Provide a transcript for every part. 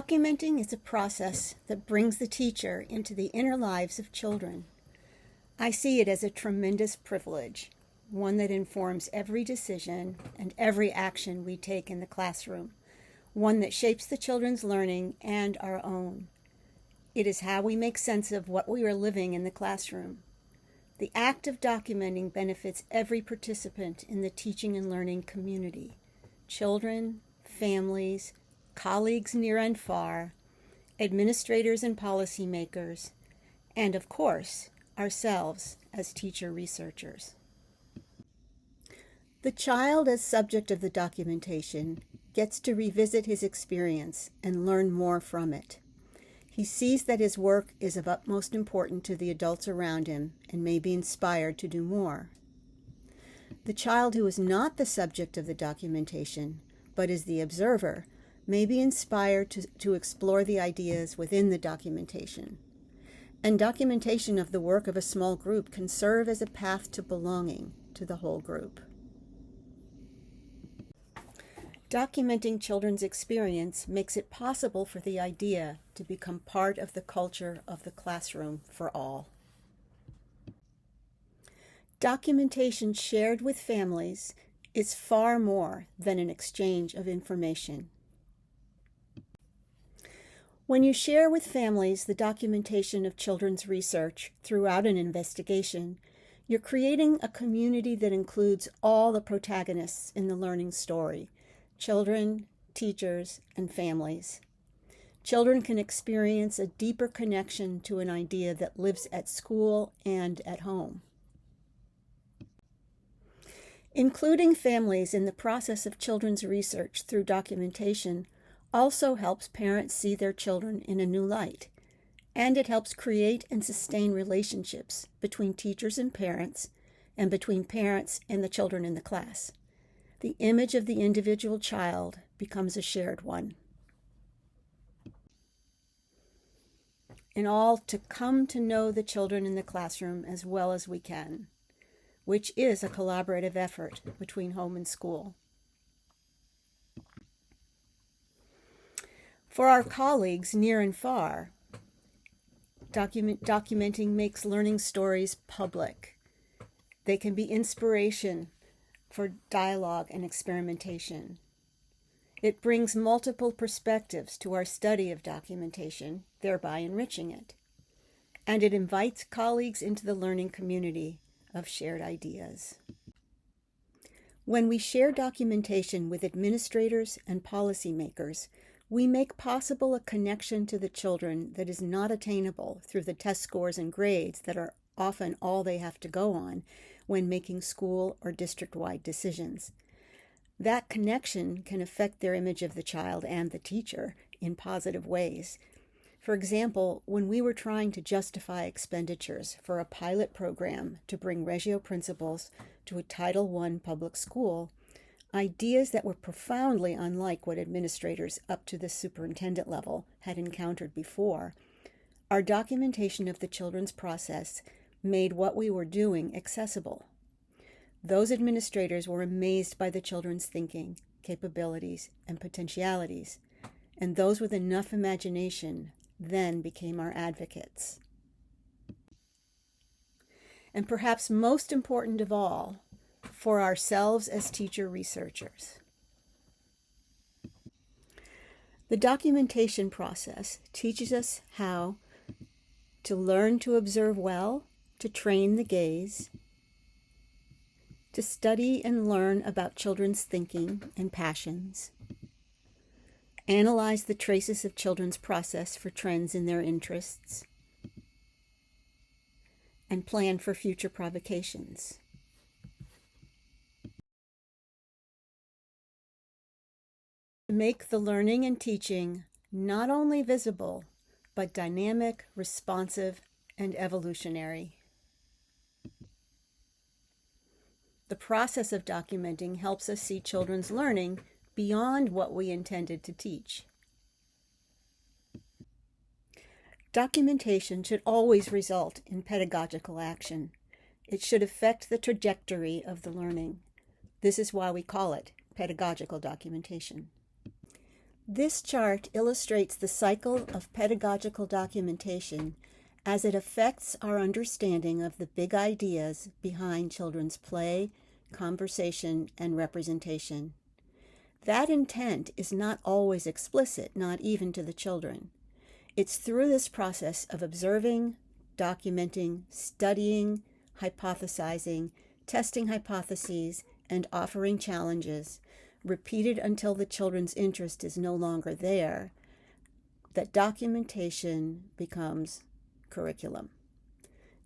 Documenting is a process that brings the teacher into the inner lives of children. I see it as a tremendous privilege, one that informs every decision and every action we take in the classroom, one that shapes the children's learning and our own. It is how we make sense of what we are living in the classroom. The act of documenting benefits every participant in the teaching and learning community: children, families, colleagues near and far, administrators and policymakers, and of course, ourselves as teacher researchers. The child, as subject of the documentation, gets to revisit his experience and learn more from it. He sees that his work is of utmost importance to the adults around him and may be inspired to do more. The child who is not the subject of the documentation, but is the observer, may be inspired to explore the ideas within the documentation. And documentation of the work of a small group can serve as a path to belonging to the whole group. Documenting children's experience makes it possible for the idea to become part of the culture of the classroom for all. Documentation shared with families is far more than an exchange of information. When you share with families the documentation of children's research throughout an investigation, you're creating a community that includes all the protagonists in the learning story: children, teachers, and families. Children can experience a deeper connection to an idea that lives at school and at home. Including families in the process of children's research through documentation also helps parents see their children in a new light, and it helps create and sustain relationships between teachers and between parents and the children in the class. The image of the individual child becomes a shared one. And all to come to know the children in the classroom as well as we can, which is a collaborative effort between home and school. For our colleagues near and far, documenting makes learning stories public. They can be inspiration for dialogue and experimentation. It brings multiple perspectives to our study of documentation, thereby enriching it. And it invites colleagues into the learning community of shared ideas. When we share documentation with administrators and policymakers, we make possible a connection to the children that is not attainable through the test scores and grades that are often all they have to go on when making school or district-wide decisions. That connection can affect their image of the child and the teacher in positive ways. For example, when we were trying to justify expenditures for a pilot program to bring Reggio principals to a Title I public school, ideas that were profoundly unlike what administrators up to the superintendent level had encountered before, our documentation of the children's process made what we were doing accessible. Those administrators were amazed by the children's thinking, capabilities, and potentialities, and those with enough imagination then became our advocates. And perhaps most important of all, for ourselves as teacher researchers. The documentation process teaches us how to learn to observe well, to train the gaze, to study and learn about children's thinking and passions, analyze the traces of children's process for trends in their interests, and plan for future provocations. To make the learning and teaching not only visible, but dynamic, responsive, and evolutionary. The process of documenting helps us see children's learning beyond what we intended to teach. Documentation should always result in pedagogical action. It should affect the trajectory of the learning. This is why we call it pedagogical documentation. This chart illustrates the cycle of pedagogical documentation as it affects our understanding of the big ideas behind children's play, conversation, and representation. That intent is not always explicit, not even to the children. It's through this process of observing, documenting, studying, hypothesizing, testing hypotheses, and offering challenges, repeated until the children's interest is no longer there, that documentation becomes curriculum.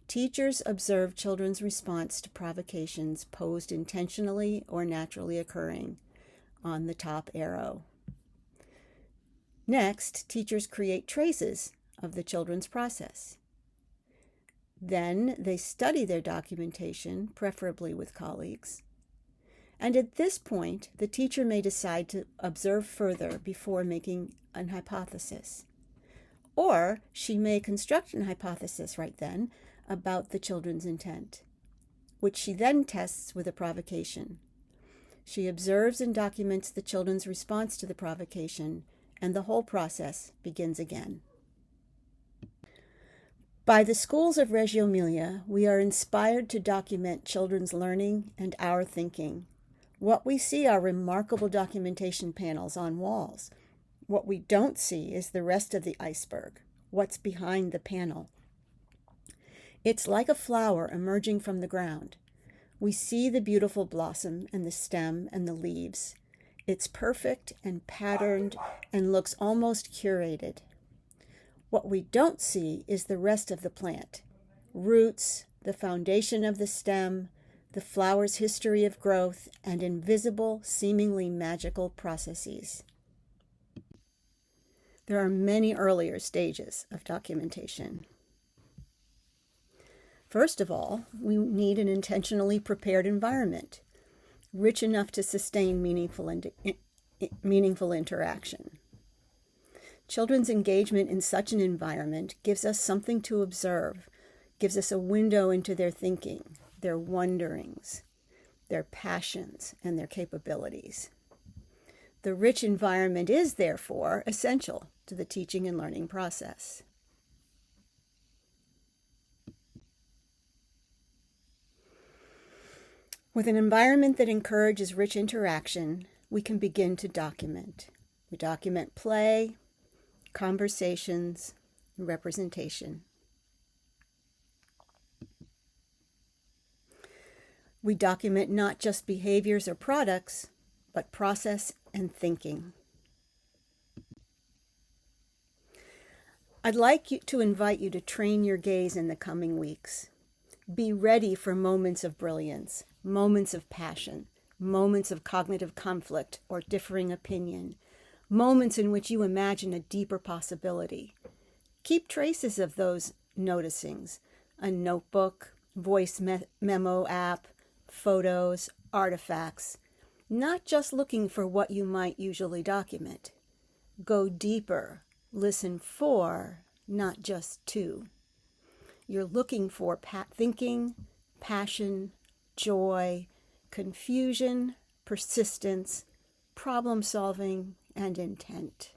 Teachers observe children's response to provocations posed intentionally or naturally occurring on the top arrow. Next, teachers create traces of the children's process. Then they study their documentation, preferably with colleagues. And at this point, the teacher may decide to observe further before making an hypothesis. Or she may construct an hypothesis right then about the children's intent, which she then tests with a provocation. She observes and documents the children's response to the provocation, and the whole process begins again. By the schools of Reggio Emilia, we are inspired to document children's learning and our thinking. What we see are remarkable documentation panels on walls. What we don't see is the rest of the iceberg, what's behind the panel. It's like a flower emerging from the ground. We see the beautiful blossom and the stem and the leaves. It's perfect and patterned and looks almost curated. What we don't see is the rest of the plant. Roots, the foundation of the stem, the flower's history of growth, and invisible, seemingly magical processes. There are many earlier stages of documentation. First of all, we need an intentionally prepared environment, rich enough to sustain meaningful interaction. Children's engagement in such an environment gives us something to observe, gives us a window into their thinking, their wonderings, their passions, and their capabilities. The rich environment is, therefore, essential to the teaching and learning process. With an environment that encourages rich interaction, we can begin to document. We document play, conversations, and representation. We document not just behaviors or products, but process and thinking. I'd like to invite you to train your gaze in the coming weeks. Be ready for moments of brilliance, moments of passion, moments of cognitive conflict or differing opinion, moments in which you imagine a deeper possibility. Keep traces of those noticings, a notebook, voice memo app, photos, artifacts, not just looking for what you might usually document. Go deeper, listen for, not just to. You're looking for thinking, passion, joy, confusion, persistence, problem solving, and intent.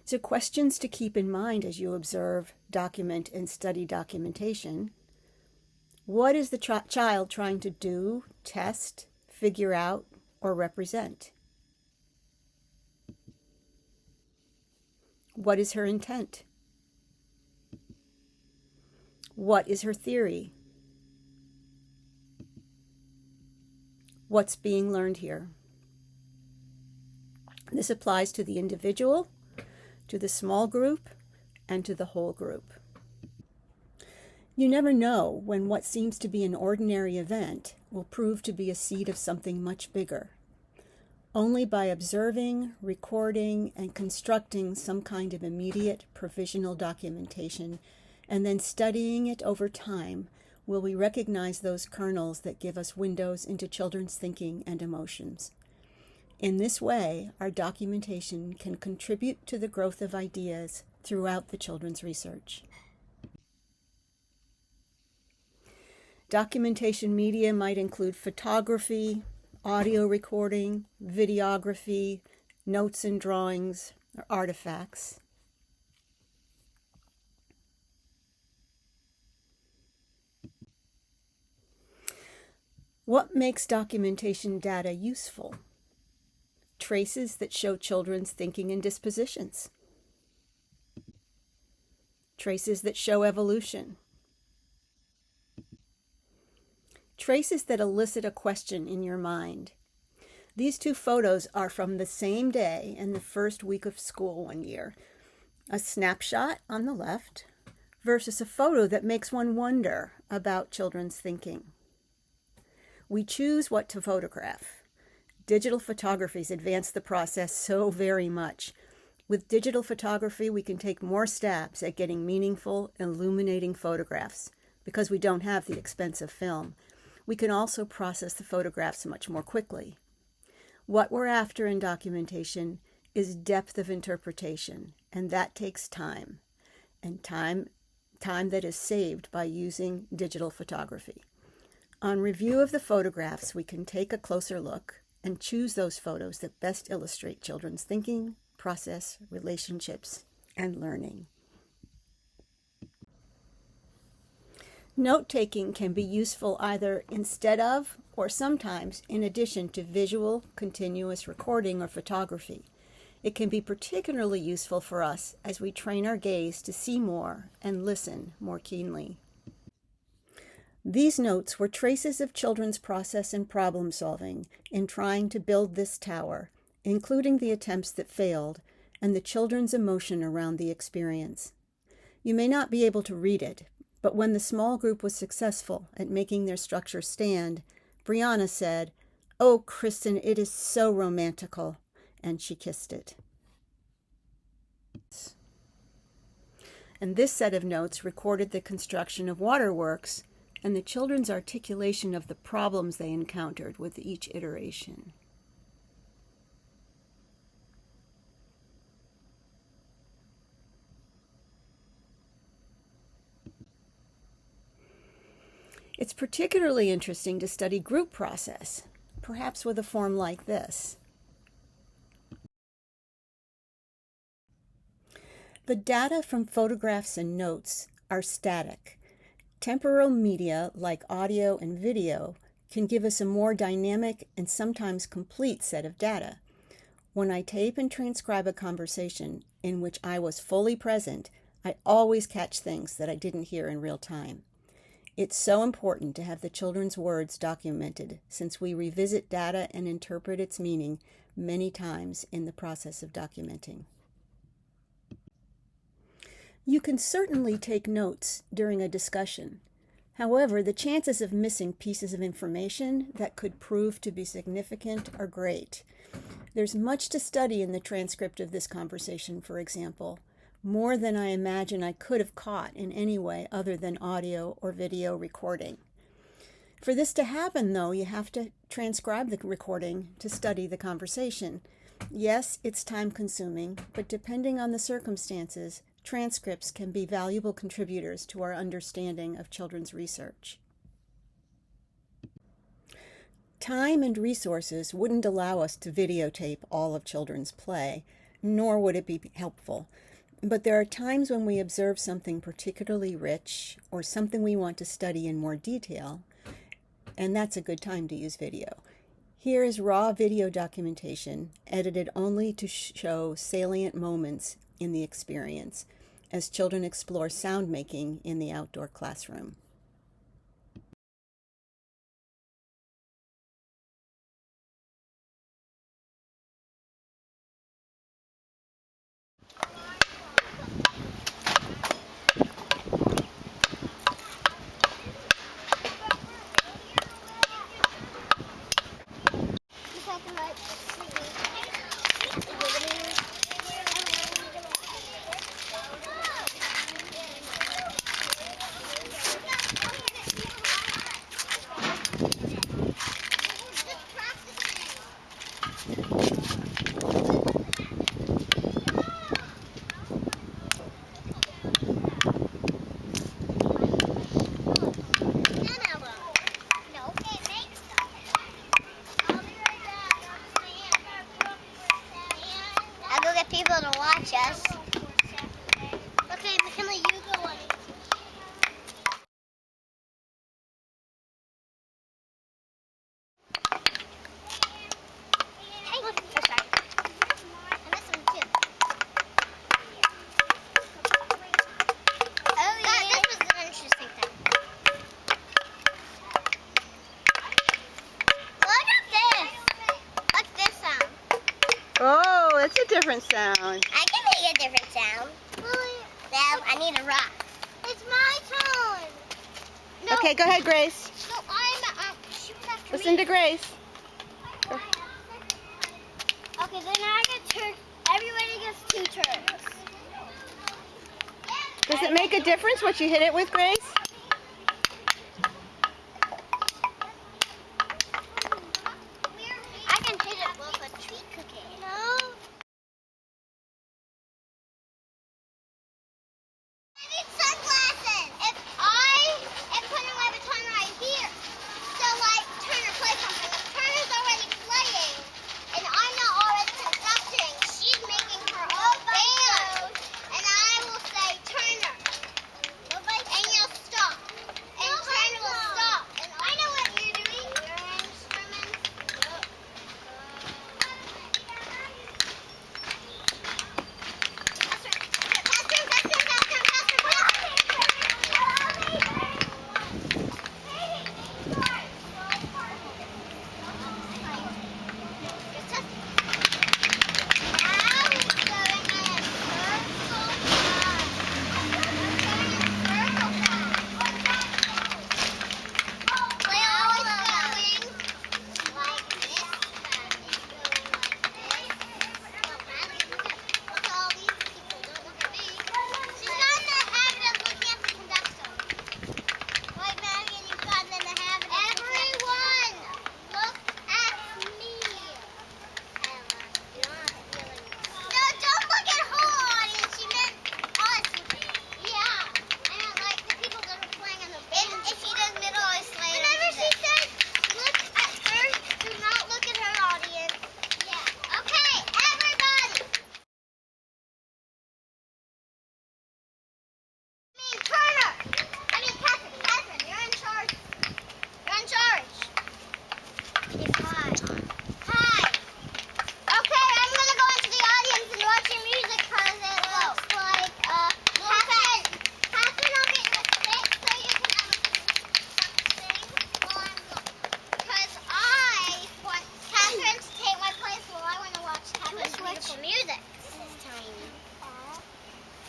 So questions to keep in mind as you observe, document, and study documentation. What is the child trying to do, test, figure out, or represent? What is her intent? What is her theory? What's being learned here? This applies to the individual, to the small group, and to the whole group. You never know when what seems to be an ordinary event will prove to be a seed of something much bigger. Only by observing, recording, and constructing some kind of immediate provisional documentation and then studying it over time will we recognize those kernels that give us windows into children's thinking and emotions. In this way, our documentation can contribute to the growth of ideas throughout the children's research. Documentation media might include photography, audio recording, videography, notes and drawings, or artifacts. What makes documentation data useful? Traces that show children's thinking and dispositions. Traces that show evolution. Traces that elicit a question in your mind. These two photos are from the same day and the first week of school one year. A snapshot on the left versus a photo that makes one wonder about children's thinking. We choose what to photograph. Digital photography's advanced the process so very much. With digital photography, we can take more stabs at getting meaningful, illuminating photographs because we don't have the expensive film. We can also process the photographs much more quickly. What we're after in documentation is depth of interpretation, and that takes time, and time that is saved by using digital photography. On review of the photographs, we can take a closer look and choose those photos that best illustrate children's thinking, process, relationships, and learning. Note-taking can be useful either instead of or sometimes in addition to visual, continuous recording or photography. It can be particularly useful for us as we train our gaze to see more and listen more keenly. These notes were traces of children's process and problem solving in trying to build this tower, including the attempts that failed and the children's emotion around the experience. You may not be able to read it, but when the small group was successful at making their structure stand, Brianna said, "Oh, Kristen, it is so romantical," and she kissed it. And this set of notes recorded the construction of waterworks and the children's articulation of the problems they encountered with each iteration. It's particularly interesting to study group process, perhaps with a form like this. The data from photographs and notes are static. Temporal media like audio and video can give us a more dynamic and sometimes complete set of data. When I tape and transcribe a conversation in which I was fully present, I always catch things that I didn't hear in real time. It's so important to have the children's words documented since we revisit data and interpret its meaning many times in the process of documenting. You can certainly take notes during a discussion. However, the chances of missing pieces of information that could prove to be significant are great. There's much to study in the transcript of this conversation, for example, more than I imagine I could have caught in any way other than audio or video recording. For this to happen, though, you have to transcribe the recording to study the conversation. Yes, it's time-consuming, but depending on the circumstances, transcripts can be valuable contributors to our understanding of children's research. Time and resources wouldn't allow us to videotape all of children's play, nor would it be helpful. But there are times when we observe something particularly rich or something we want to study in more detail, and that's a good time to use video. Here is raw video documentation, edited only to show salient moments in the experience as children explore sound making in the outdoor classroom. different sound. I can make a different sound. Really? Well, I need a rock. It's my turn. No. Okay, go ahead, Grace. No, I'm shooting after Listen me. to Grace. Okay, then I get turn. Everybody gets 2 turns. Does it make a difference what you hit it with, Grace? I can hit it with a tree cookie. No. I need sunglasses. If I am putting my baton right here, so like Turner play something. If Turner's already playing, and I'm not already conducting, she's making her own band. And I will say, Turner, and you'll stop. And Turner will stop. And I know what you're doing. Your instruments. Music. This is tiny.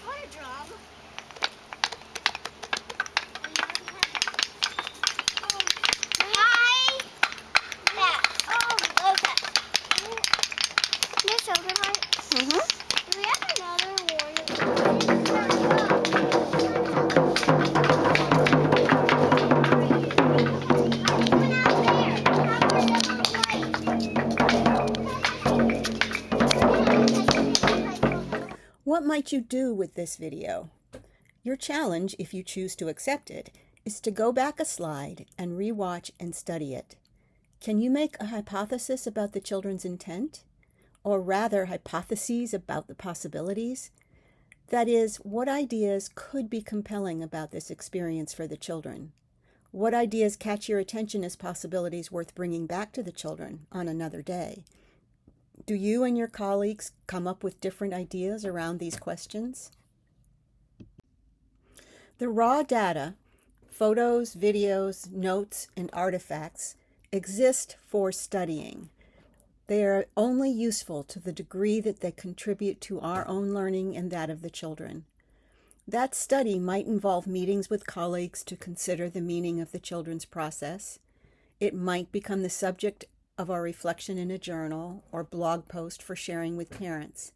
What a drum. Hi. That. Oh, okay. Miss Oken-Wright. Do we have another What might you do with this video? Your challenge, if you choose to accept it, is to go back a slide and rewatch and study it. Can you make a hypothesis about the children's intent? Or rather, hypotheses about the possibilities? That is, what ideas could be compelling about this experience for the children? What ideas catch your attention as possibilities worth bringing back to the children on another day? Do you and your colleagues come up with different ideas around these questions? The raw data, photos, videos, notes, and artifacts, exist for studying. They are only useful to the degree that they contribute to our own learning and that of the children. That study might involve meetings with colleagues to consider the meaning of the children's process. It might become the subject of our reflection in a journal or blog post for sharing with parents.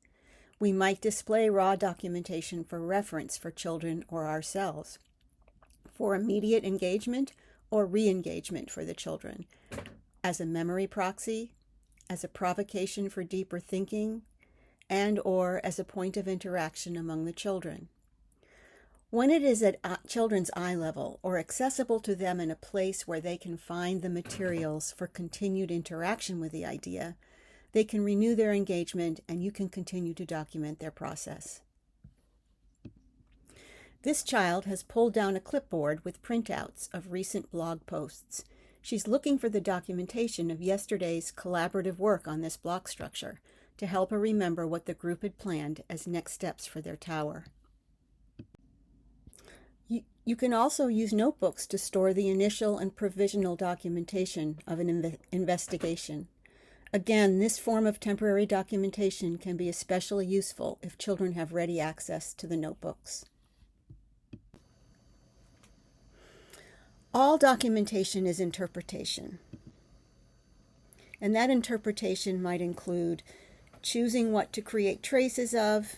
We might display raw documentation for reference for children or ourselves, for immediate engagement or re-engagement for the children, as a memory proxy, as a provocation for deeper thinking, and or as a point of interaction among the children. When it is at children's eye level or accessible to them in a place where they can find the materials for continued interaction with the idea, they can renew their engagement and you can continue to document their process. This child has pulled down a clipboard with printouts of recent blog posts. She's looking for the documentation of yesterday's collaborative work on this block structure to help her remember what the group had planned as next steps for their tower. You can also use notebooks to store the initial and provisional documentation of an investigation. Again, this form of temporary documentation can be especially useful if children have ready access to the notebooks. All documentation is interpretation, and that interpretation might include choosing what to create traces of,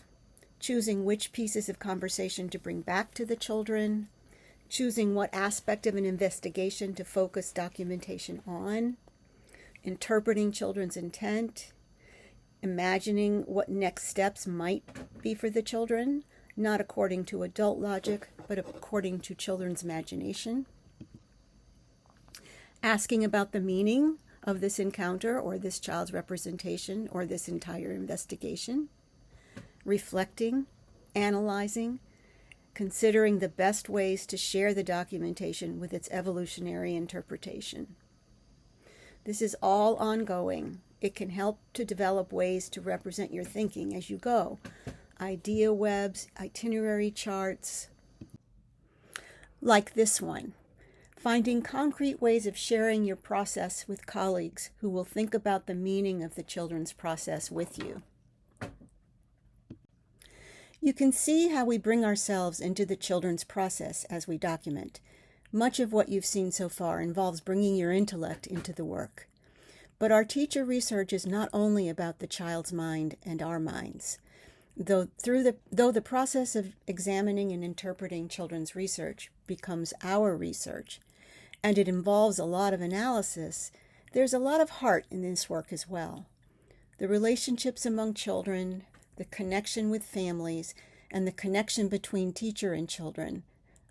choosing which pieces of conversation to bring back to the children, choosing what aspect of an investigation to focus documentation on, interpreting children's intent, imagining what next steps might be for the children, not according to adult logic, but according to children's imagination, asking about the meaning of this encounter or this child's representation or this entire investigation, reflecting, analyzing, considering the best ways to share the documentation with its evolutionary interpretation. This is all ongoing. It can help to develop ways to represent your thinking as you go. Idea webs, itinerary charts, like this one. Finding concrete ways of sharing your process with colleagues who will think about the meaning of the children's process with you. You can see how we bring ourselves into the children's process as we document. Much of what you've seen so far involves bringing your intellect into the work. But our teacher research is not only about the child's mind and our minds. Though the process of examining and interpreting children's research becomes our research, and it involves a lot of analysis, there's a lot of heart in this work as well. The relationships among children, the connection with families, and the connection between teacher and children,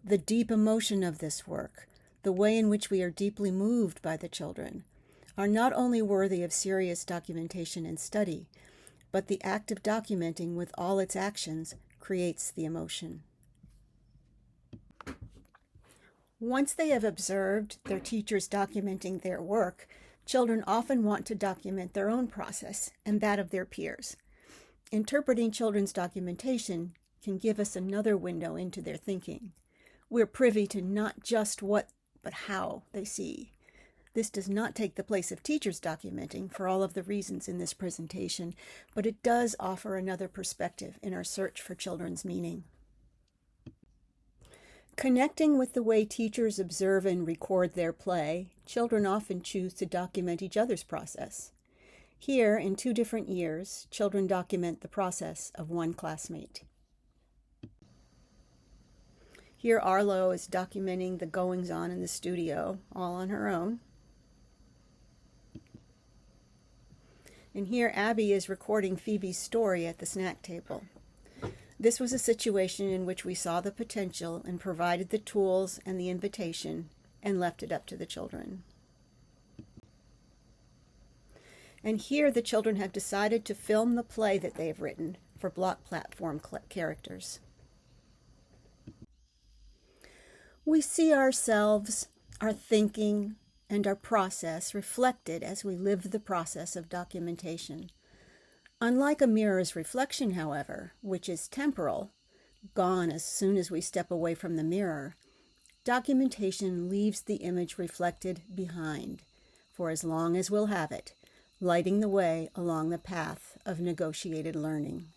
the deep emotion of this work, the way in which we are deeply moved by the children, are not only worthy of serious documentation and study, but the act of documenting with all its actions creates the emotion. Once they have observed their teachers documenting their work, children often want to document their own process and that of their peers. Interpreting children's documentation can give us another window into their thinking. We're privy to not just what, but how they see. This does not take the place of teachers documenting for all of the reasons in this presentation, but it does offer another perspective in our search for children's meaning. Connecting with the way teachers observe and record their play, children often choose to document each other's process. Here, in 2 different years, children document the process of one classmate. Here, Arlo is documenting the goings-on in the studio, all on her own. And here, Abby is recording Phoebe's story at the snack table. This was a situation in which we saw the potential and provided the tools and the invitation and left it up to the children. And here the children have decided to film the play that they have written for block platform characters. We see ourselves, our thinking, and our process reflected as we live the process of documentation. Unlike a mirror's reflection, however, which is temporal, gone as soon as we step away from the mirror, documentation leaves the image reflected behind for as long as we'll have it, lighting the way along the path of negotiated learning.